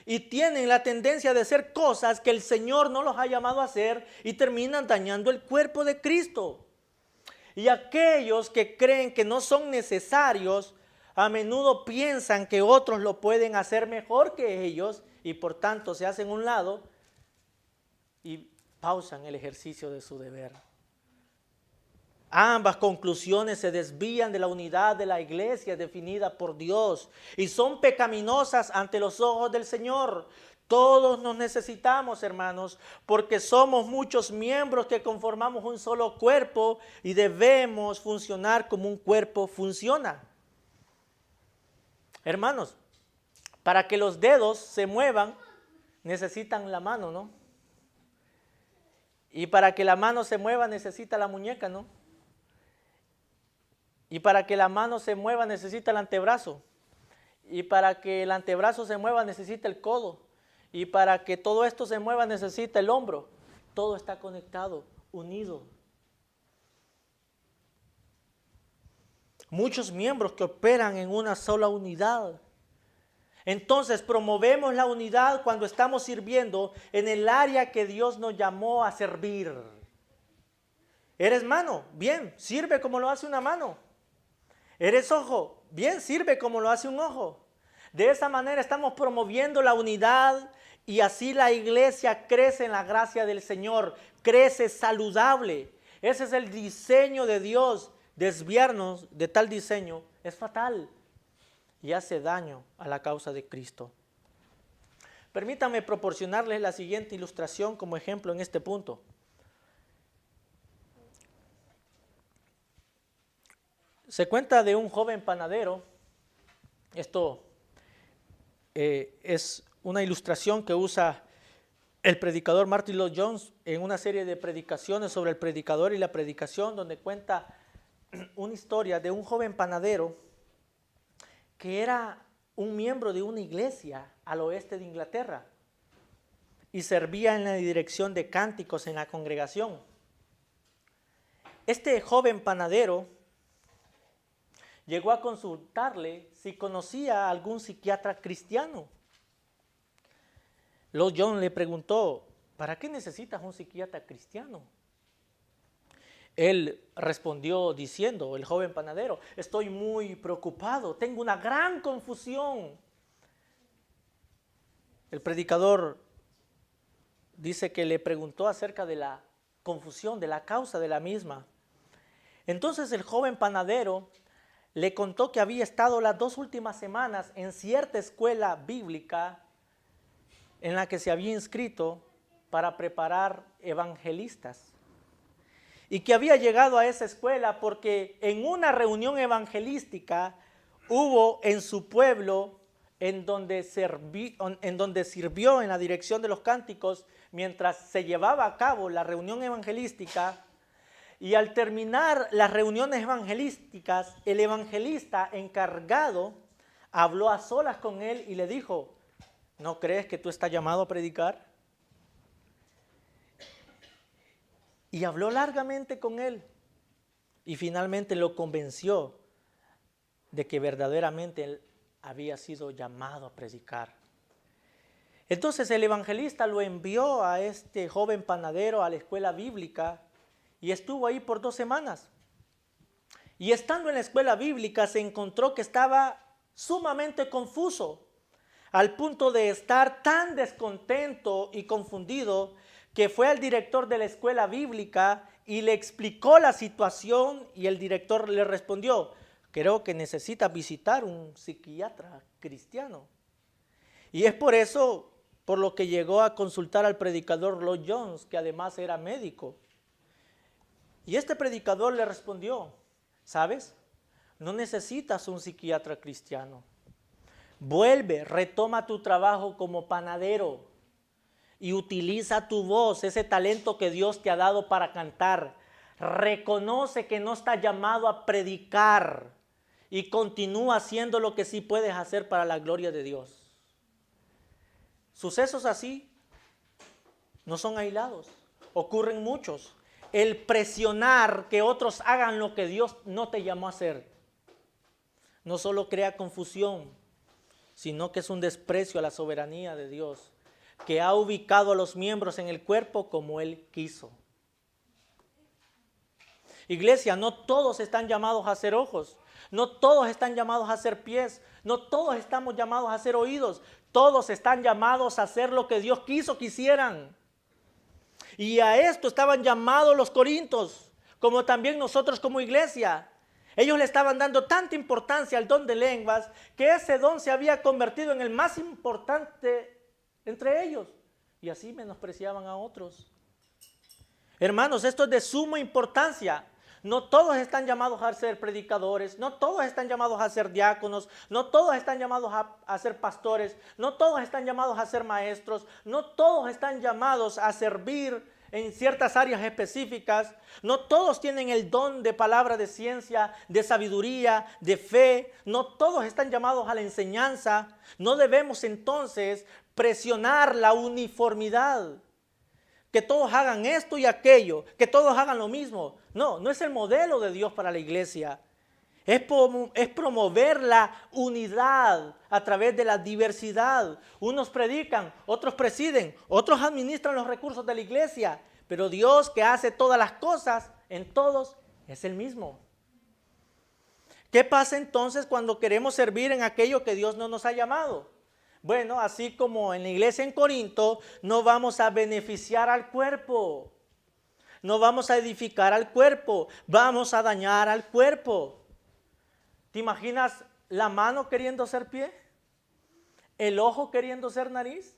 y tienen la tendencia de hacer cosas que el Señor no los ha llamado a hacer y terminan dañando el cuerpo de Cristo. Y aquellos que creen que no son necesarios, a menudo piensan que otros lo pueden hacer mejor que ellos y por tanto se hacen a un lado y pausan el ejercicio de su deber. Ambas conclusiones se desvían de la unidad de la iglesia definida por Dios y son pecaminosas ante los ojos del Señor. Todos nos necesitamos, hermanos, porque somos muchos miembros que conformamos un solo cuerpo y debemos funcionar como un cuerpo funciona. Hermanos, para que los dedos se muevan, necesitan la mano, ¿no? Y para que la mano se mueva, necesita la muñeca, ¿no? Y para que la mano se mueva necesita el antebrazo. Y para que el antebrazo se mueva necesita el codo. Y para que todo esto se mueva necesita el hombro. Todo está conectado, unido. Muchos miembros que operan en una sola unidad. Entonces promovemos la unidad cuando estamos sirviendo en el área que Dios nos llamó a servir. ¿Eres mano? Bien, sirve como lo hace una mano. ¿Eres ojo? Bien, sirve como lo hace un ojo. De esa manera estamos promoviendo la unidad y así la iglesia crece en la gracia del Señor, crece saludable. Ese es el diseño de Dios. Desviarnos de tal diseño es fatal y hace daño a la causa de Cristo. Permítanme proporcionarles la siguiente ilustración como ejemplo en este punto. Se cuenta de un joven panadero. Esto es una ilustración que usa el predicador Martin Lloyd-Jones en una serie de predicaciones sobre el predicador y la predicación, donde cuenta una historia de un joven panadero que era un miembro de una iglesia al oeste de Inglaterra y servía en la dirección de cánticos en la congregación. Este joven panadero llegó a consultarle si conocía a algún psiquiatra cristiano. Lloyd-Jones le preguntó, ¿para qué necesitas un psiquiatra cristiano? Él respondió diciendo, el joven panadero, estoy muy preocupado, tengo una gran confusión. El predicador dice que le preguntó acerca de la confusión, de la causa de la misma. Entonces el joven panadero le contó que había estado las 2 últimas semanas en cierta escuela bíblica en la que se había inscrito para preparar evangelistas. Y que había llegado a esa escuela porque en una reunión evangelística hubo en su pueblo, en donde sirvió en la dirección de los cánticos, mientras se llevaba a cabo la reunión evangelística. Y al terminar las reuniones evangelísticas, el evangelista encargado habló a solas con él y le dijo, ¿no crees que tú estás llamado a predicar? Y habló largamente con él y finalmente lo convenció de que verdaderamente él había sido llamado a predicar. Entonces el evangelista lo envió a este joven panadero a la escuela bíblica y estuvo ahí por 2 semanas. Y estando en la escuela bíblica se encontró que estaba sumamente confuso, al punto de estar tan descontento y confundido que fue al director de la escuela bíblica y le explicó la situación y el director le respondió, creo que necesitas visitar un psiquiatra cristiano. Y es por eso, por lo que llegó a consultar al predicador Lloyd Jones, que además era médico. Y este predicador le respondió, ¿sabes? No necesitas un psiquiatra cristiano. Vuelve, retoma tu trabajo como panadero y utiliza tu voz, ese talento que Dios te ha dado para cantar. Reconoce que no estás llamado a predicar y continúa haciendo lo que sí puedes hacer para la gloria de Dios. Sucesos así no son aislados, ocurren muchos. El presionar que otros hagan lo que Dios no te llamó a hacer no solo crea confusión, sino que es un desprecio a la soberanía de Dios, que ha ubicado a los miembros en el cuerpo como Él quiso. Iglesia, no todos están llamados a ser ojos, no todos están llamados a ser pies, no todos estamos llamados a ser oídos, todos están llamados a hacer lo que Dios quiso que hicieran. Y a esto estaban llamados los corintios, como también nosotros como iglesia. Ellos le estaban dando tanta importancia al don de lenguas que ese don se había convertido en el más importante entre ellos. Y así menospreciaban a otros. Hermanos, esto es de suma importancia. No todos están llamados a ser predicadores, no todos están llamados a ser diáconos, no todos están llamados a ser pastores, no todos están llamados a ser maestros, no todos están llamados a servir en ciertas áreas específicas, no todos tienen el don de palabra de ciencia, de sabiduría, de fe, no todos están llamados a la enseñanza. No debemos entonces presionar la uniformidad, que todos hagan esto y aquello, que todos hagan lo mismo. No, no es el modelo de Dios para la iglesia. Es promover la unidad a través de la diversidad. Unos predican, otros presiden, otros administran los recursos de la iglesia, pero Dios, que hace todas las cosas en todos, es el mismo. ¿Qué pasa entonces cuando queremos servir en aquello que Dios no nos ha llamado? Bueno, así como en la iglesia en Corinto, no vamos a beneficiar al cuerpo, no vamos a edificar al cuerpo, vamos a dañar al cuerpo. ¿Te imaginas la mano queriendo ser pie? ¿El ojo queriendo ser nariz?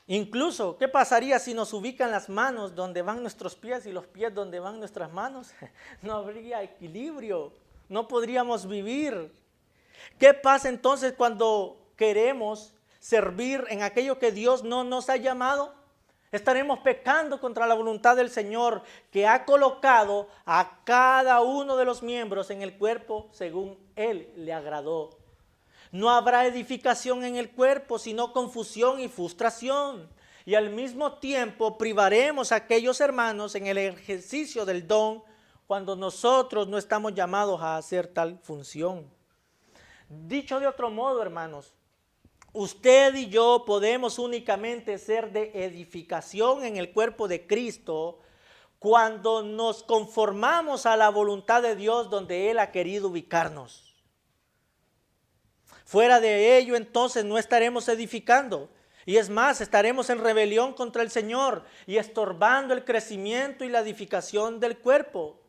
Incluso, ¿qué pasaría si nos ubican las manos donde van nuestros pies y los pies donde van nuestras manos? No habría equilibrio, no podríamos vivir. ¿Qué pasa entonces cuando queremos servir en aquello que Dios no nos ha llamado? Estaremos pecando contra la voluntad del Señor, que ha colocado a cada uno de los miembros en el cuerpo según Él le agradó. No habrá edificación en el cuerpo, sino confusión y frustración. Y al mismo tiempo privaremos a aquellos hermanos en el ejercicio del don cuando nosotros no estamos llamados a hacer tal función. Dicho de otro modo, hermanos, usted y yo podemos únicamente ser de edificación en el cuerpo de Cristo cuando nos conformamos a la voluntad de Dios donde Él ha querido ubicarnos. Fuera de ello, entonces no estaremos edificando. Y es más, estaremos en rebelión contra el Señor y estorbando el crecimiento y la edificación del cuerpo.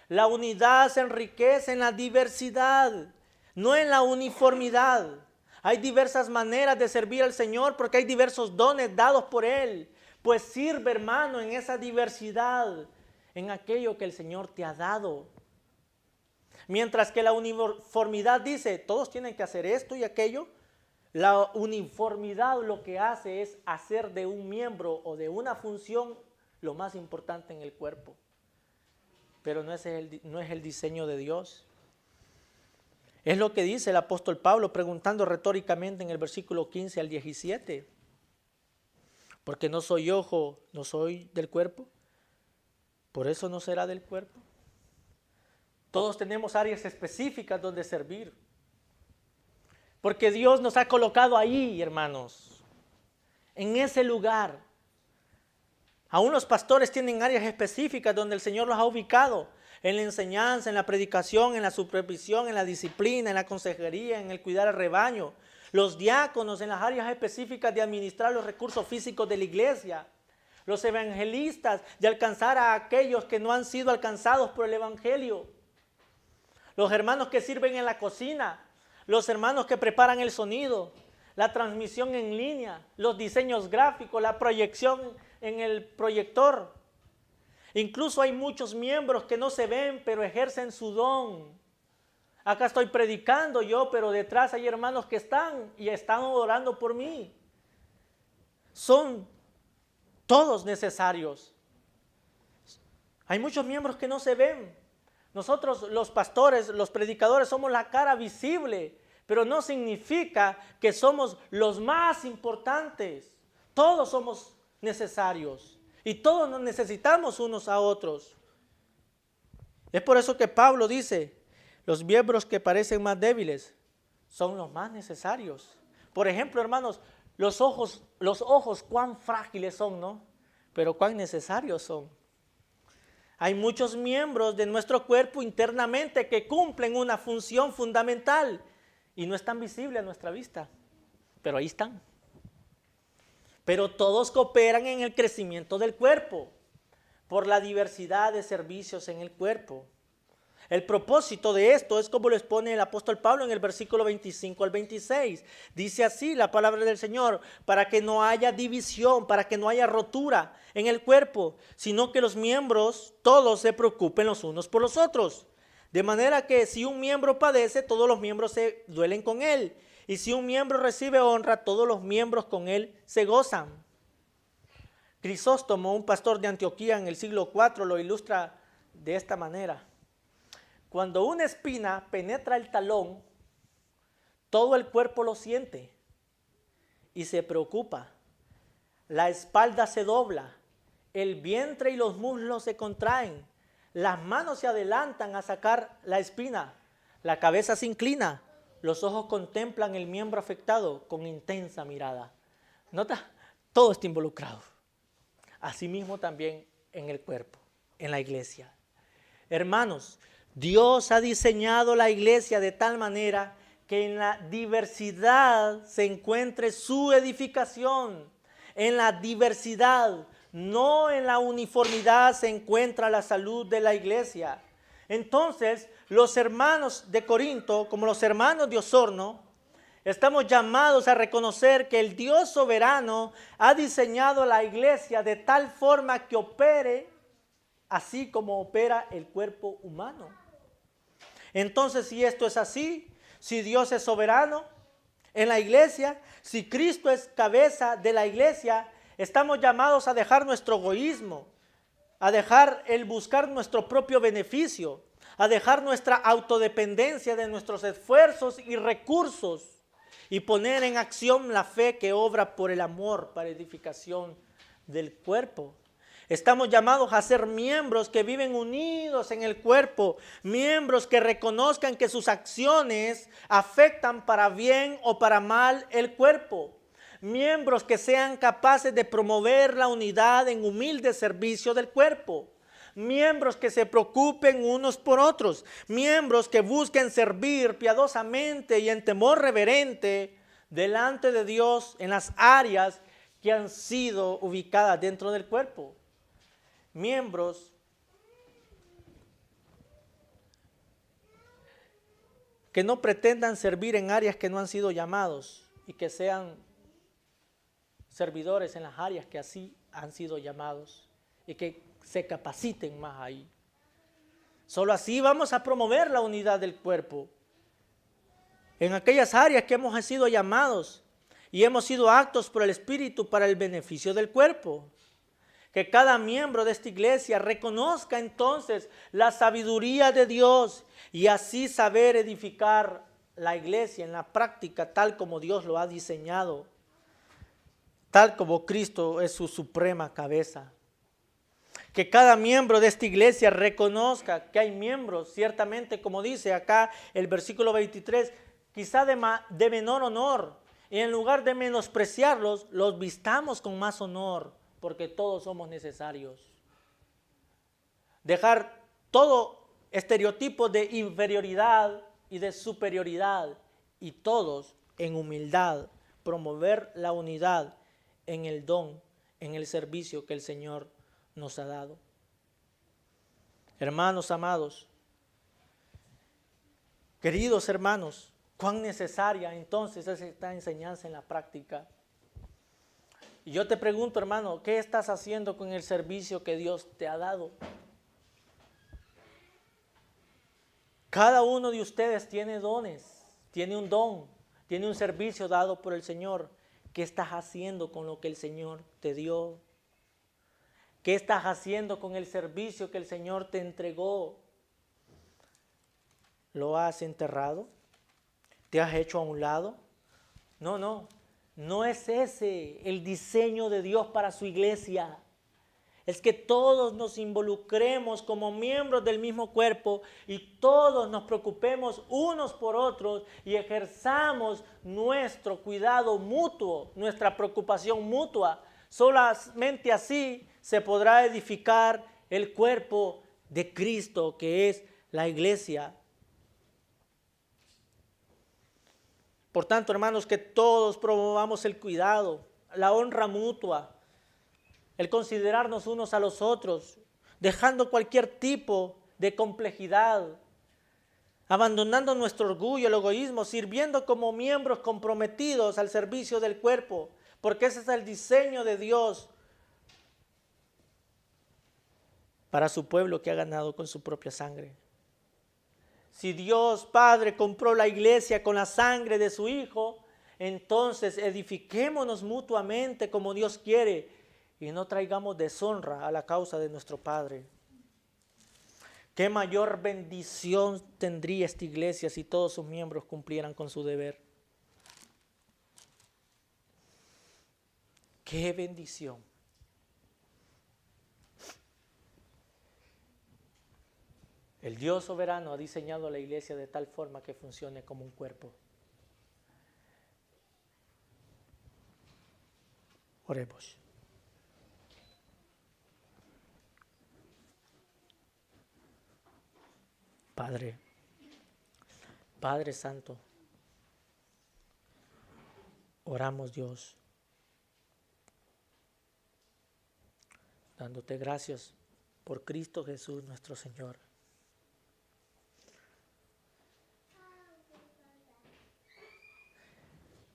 La unidad se enriquece en la diversidad, no en la uniformidad. Hay diversas maneras de servir al Señor porque hay diversos dones dados por Él. Pues sirve, hermano, en esa diversidad, en aquello que el Señor te ha dado. Mientras que la uniformidad dice, todos tienen que hacer esto y aquello, la uniformidad lo que hace es hacer de un miembro o de una función lo más importante en el cuerpo. Pero no es el diseño de Dios. Es lo que dice el apóstol Pablo preguntando retóricamente en el versículo 15 al 17. Porque no soy ojo, no soy del cuerpo, por eso no será del cuerpo. Todos tenemos áreas específicas donde servir. Porque Dios nos ha colocado ahí, hermanos, en ese lugar. Aún los pastores tienen áreas específicas donde el Señor los ha ubicado. En la enseñanza, en la predicación, en la supervisión, en la disciplina, en la consejería, en el cuidar al rebaño. Los diáconos en las áreas específicas de administrar los recursos físicos de la iglesia. Los evangelistas de alcanzar a aquellos que no han sido alcanzados por el evangelio. los hermanos que sirven en la cocina, los hermanos que preparan el sonido, la transmisión en línea, los diseños gráficos, la proyección en el proyector. Incluso hay muchos miembros que no se ven, pero ejercen su don. Acá estoy predicando yo, pero detrás hay hermanos que están orando por mí. Son todos necesarios. Hay muchos miembros que no se ven. Nosotros, los pastores, los predicadores, somos la cara visible, pero no significa que somos los más importantes. Todos somos necesarios y todos nos necesitamos unos a otros. Es por eso que Pablo dice, los miembros que parecen más débiles son los más necesarios. Por ejemplo, hermanos, los ojos cuán frágiles son, ¿no? Pero cuán necesarios son. Hay muchos miembros de nuestro cuerpo internamente que cumplen una función fundamental y no están visibles a nuestra vista, pero ahí están. Pero todos cooperan en el crecimiento del cuerpo por la diversidad de servicios en el cuerpo. El propósito de esto es como lo expone el apóstol Pablo en el versículo 25 al 26. Dice así la palabra del Señor, para que no haya división, para que no haya rotura en el cuerpo, sino que los miembros todos se preocupen los unos por los otros. De manera que si un miembro padece, todos los miembros se duelen con él. Y si un miembro recibe honra, todos los miembros con él se gozan. Crisóstomo, un pastor de Antioquía en el siglo IV, lo ilustra de esta manera. Cuando una espina penetra el talón, todo el cuerpo lo siente y se preocupa. La espalda se dobla, el vientre y los muslos se contraen, las manos se adelantan a sacar la espina, la cabeza se inclina, los ojos contemplan el miembro afectado con intensa mirada. ¿Nota? Todo está involucrado. Asimismo también en el cuerpo, en la iglesia. Hermanos, Dios ha diseñado la iglesia de tal manera que en la diversidad se encuentre su edificación. En la diversidad, no en la uniformidad, se encuentra la salud de la iglesia. Entonces, los hermanos de Corinto, como los hermanos de Osorno, estamos llamados a reconocer que el Dios soberano ha diseñado la iglesia de tal forma que opere así como opera el cuerpo humano. Entonces, si esto es así, si Dios es soberano en la iglesia, si Cristo es cabeza de la iglesia, estamos llamados a dejar nuestro egoísmo, a dejar el buscar nuestro propio beneficio, a dejar nuestra autodependencia de nuestros esfuerzos y recursos y poner en acción la fe que obra por el amor para edificación del cuerpo. Estamos llamados a ser miembros que viven unidos en el cuerpo, miembros que reconozcan que sus acciones afectan para bien o para mal el cuerpo, miembros que sean capaces de promover la unidad en humilde servicio del cuerpo, miembros que se preocupen unos por otros, miembros que busquen servir piadosamente y en temor reverente delante de Dios en las áreas que han sido ubicadas dentro del cuerpo. Miembros que no pretendan servir en áreas que no han sido llamados y que sean servidores en las áreas que así han sido llamados y que se capaciten más ahí. Solo así vamos a promover la unidad del cuerpo en aquellas áreas que hemos sido llamados y hemos sido actos por el Espíritu para el beneficio del cuerpo. Que cada miembro de esta iglesia reconozca entonces la sabiduría de Dios y así saber edificar la iglesia en la práctica tal como Dios lo ha diseñado, tal como Cristo es su suprema cabeza. Que cada miembro de esta iglesia reconozca que hay miembros, ciertamente como dice acá el versículo 23, quizá de menor honor, y en lugar de menospreciarlos, los vistamos con más honor, porque todos somos necesarios. Dejar todo estereotipo de inferioridad y de superioridad y todos en humildad, promover la unidad en el don, en el servicio que el Señor nos ha dado. Hermanos amados, Queridos hermanos, cuán necesaria entonces es esta enseñanza en la práctica. Y yo te pregunto, hermano, ¿qué estás haciendo con el servicio que Dios te ha dado? Cada uno de ustedes tiene dones, tiene un don, tiene un servicio dado por el Señor. ¿Qué estás haciendo con lo que el Señor te dio? ¿Qué estás haciendo con el servicio que el Señor te entregó? ¿Lo has enterrado? ¿Te has hecho a un lado? No es ese el diseño de Dios para su iglesia. Es que todos nos involucremos como miembros del mismo cuerpo y todos nos preocupemos unos por otros y ejerzamos nuestro cuidado mutuo, nuestra preocupación mutua. Solamente así se podrá edificar el cuerpo de Cristo, que es la iglesia. Por tanto, hermanos, que todos promovamos el cuidado, la honra mutua, el considerarnos unos a los otros, dejando cualquier tipo de complejidad, abandonando nuestro orgullo, el egoísmo, sirviendo como miembros comprometidos al servicio del cuerpo, porque ese es el diseño de Dios para su pueblo que ha ganado con su propia sangre. Si Dios Padre compró la iglesia con la sangre de su Hijo, entonces edifiquémonos mutuamente como Dios quiere y no traigamos deshonra a la causa de nuestro Padre. ¿Qué mayor bendición tendría esta iglesia si todos sus miembros cumplieran con su deber? ¡Qué bendición! El Dios soberano ha diseñado a la iglesia de tal forma que funcione como un cuerpo. Oremos. Padre Santo, oramos Dios, dándote gracias por Cristo Jesús nuestro Señor.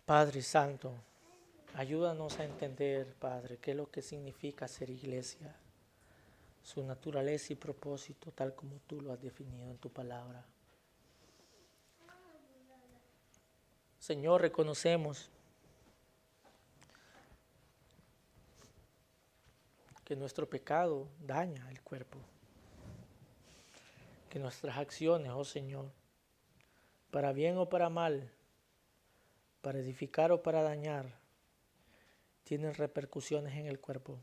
Padre Santo, ayúdanos a entender, Padre, qué es lo que significa ser iglesia, su naturaleza y propósito, tal como tú lo has definido en tu palabra. Señor, reconocemos que nuestro pecado daña el cuerpo, que nuestras acciones, oh Señor, para bien o para mal, para edificar o para dañar, tienen repercusiones en el cuerpo,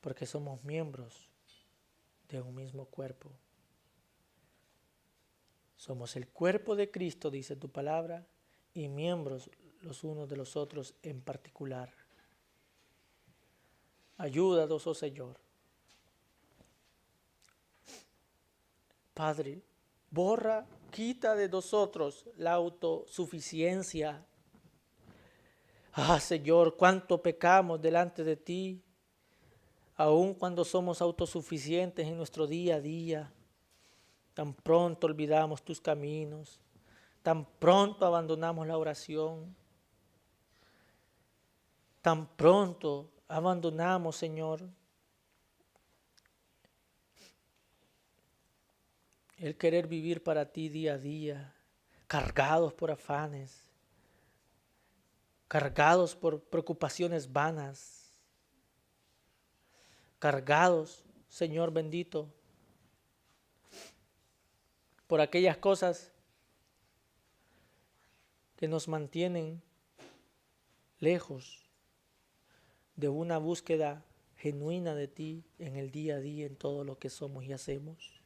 porque somos miembros de un mismo cuerpo. Somos el cuerpo de Cristo, dice tu palabra, y miembros los unos de los otros en particular. Ayúdanos, oh Señor. Padre, borra, quita de nosotros la autosuficiencia. Señor, cuánto pecamos delante de ti, aun cuando somos autosuficientes en nuestro día a día. Tan pronto olvidamos tus caminos, tan pronto abandonamos la oración, tan pronto abandonamos, Señor, el querer vivir para ti día a día, cargados por afanes, cargados por preocupaciones vanas, cargados, Señor bendito, por aquellas cosas que nos mantienen lejos de una búsqueda genuina de ti en el día a día, en todo lo que somos y hacemos.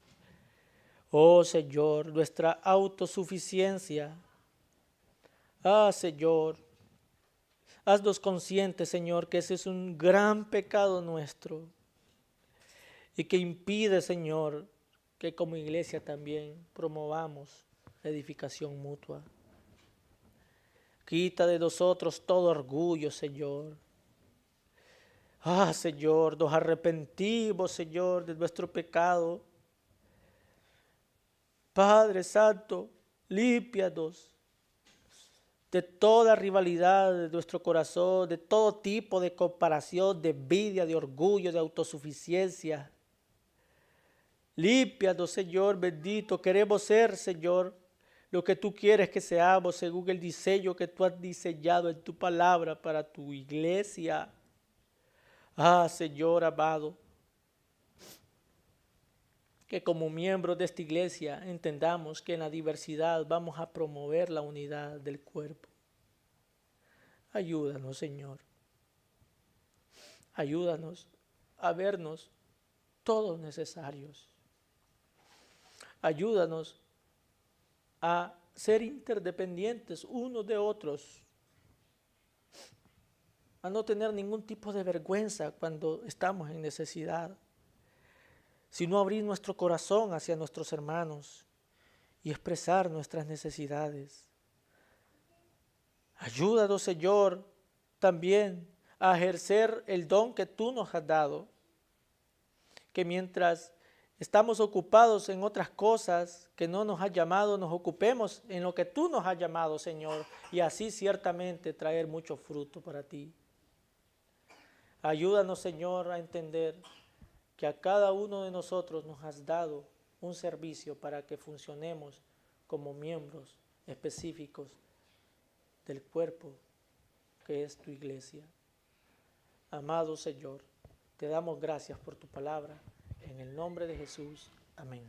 Oh Señor, nuestra autosuficiencia. Señor, haznos conscientes, Señor, que ese es un gran pecado nuestro y que impide, Señor, que como iglesia también promovamos la edificación mutua. Quita de nosotros todo orgullo, Señor. Señor, nos arrepentimos, Señor, de nuestro pecado. Padre Santo, límpianos de toda rivalidad de nuestro corazón, de todo tipo de comparación, de envidia, de orgullo, de autosuficiencia. Límpianos, Señor bendito. Queremos ser, Señor, lo que tú quieres que seamos según el diseño que tú has diseñado en tu palabra para tu iglesia. Ah, Señor amado, que como miembros de esta iglesia entendamos que en la diversidad vamos a promover la unidad del cuerpo. Ayúdanos, Señor. Ayúdanos a vernos todos necesarios. Ayúdanos a ser interdependientes unos de otros, a no tener ningún tipo de vergüenza cuando estamos en necesidad, sino abrir nuestro corazón hacia nuestros hermanos y expresar nuestras necesidades. Ayúdanos, Señor, también a ejercer el don que tú nos has dado, que mientras estamos ocupados en otras cosas que no nos has llamado, nos ocupemos en lo que tú nos has llamado, Señor, y así ciertamente traer mucho fruto para ti. Ayúdanos, Señor, a entender que a cada uno de nosotros nos has dado un servicio para que funcionemos como miembros específicos del cuerpo que es tu iglesia. Amado Señor, te damos gracias por tu palabra. En el nombre de Jesús. Amén.